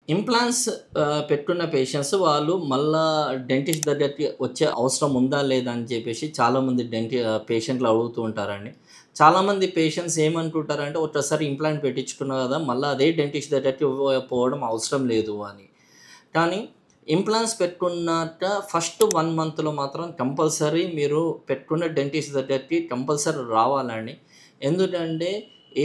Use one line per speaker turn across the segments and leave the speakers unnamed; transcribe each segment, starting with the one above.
Implants పెట్టుకున్న patients వాళ్ళు మళ్ళా డెంటిస్ట్ దగ్గరికి వచ్చే అవసరం ఉందా లేదా అని చెప్పేసి చాలామంది పేషెంట్లు అడుగుతూ ఉంటారండి. చాలామంది పేషెంట్స్ ఏమనుకుంటారంటే ఒక్కసారి ఇంప్లాంట్ పెట్టించుకున్నా కదా మళ్ళీ అదే డెంటిస్ట్ దగ్గరికి పోవడం అవసరం లేదు అని. కానీ ఇంప్లాంట్స్ పెట్టుకున్నాక ఫస్ట్ 1 మంత్లో మాత్రం కంపల్సరీ మీరు పెట్టుకున్న డెంటిస్ట్ దగ్గరికి కంపల్సరీ రావాలండి. ఎందుకంటే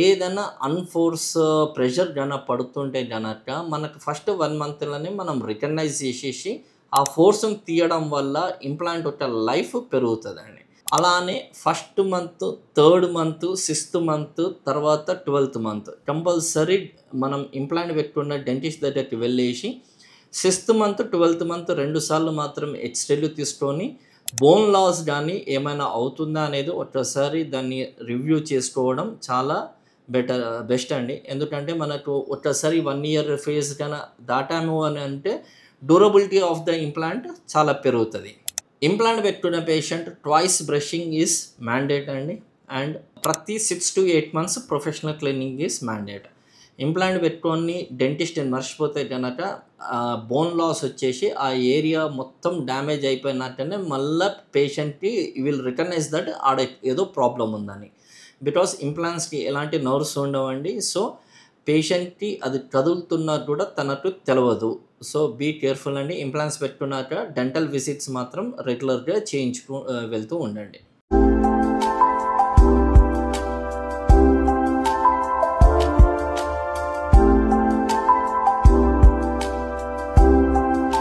ఏదైనా అన్‌ఫోర్స్ ప్రెషర్ పడుతుంటే గనక మనకు ఫస్ట్ 1 మంత్‌లోనే మనం రికగ్నైజ్ చేసేసి ఆ ఫోర్స్‌ని తీయడం వల్ల ఇంప్లాంట్ యొక్క లైఫ్ పెరుగుతదండి. అలానే first month, third month, sixth month తర్వాత 12థ్ మంత్ కంపల్సరీ మనం ఇంప్లాంట్ పెట్టుకున్న డెంటిస్ట్ దగ్గరికి వెళ్ళేసి సిక్స్త్ మంత్, 12థ్ మంత్ 2 సార్లు మాత్రం ఎక్స్‌రేలు తీసుకొని బోన్ లాస్ గానీ ఏమైనా అవుతుందా అనేది ఒక్కసారి దాన్ని రివ్యూ చేసుకోవడం చాలా బెస్ట్ అండి. ఎందుకంటే మనకు ఒక్కసారి 1 ఇయర్ ఫేజ్ దాటాము అని అంటే డ్యూరబిలిటీ ఆఫ్ ద ఇంప్లాంట్ చాలా పెరుగుతది. ఇంప్లాంట్ పెట్టుకున్న patient twice brushing is mandate అండి. అండ్ ప్రతి 6-8 months professional cleaning is mandate. Implant పెట్టుకొని డెంటిస్ట్ మర్చిపోతే కనుక బోన్ లాస్ వచ్చేసి ఆ ఏరియా మొత్తం డ్యామేజ్ అయిపోయినట్టనే మళ్ళీ పేషెంట్కి విల్ రికగ్నైజ్ దట్ ఆడ ఏదో ప్రాబ్లం ఉందని. బికాస్ ఇంప్లాంట్స్కి ఎలాంటి నర్వ్స్ ఉండవండి. సో పేషెంట్కి అది కదులుతున్నా కూడా తనకు తెలియదు. సో బీ కేర్ఫుల్ అండి. ఇంప్లాంట్స్ పెట్టుకున్నాక డెంటల్ విజిట్స్ మాత్రం రెగ్యులర్గా వెళ్తూ ఉండండి.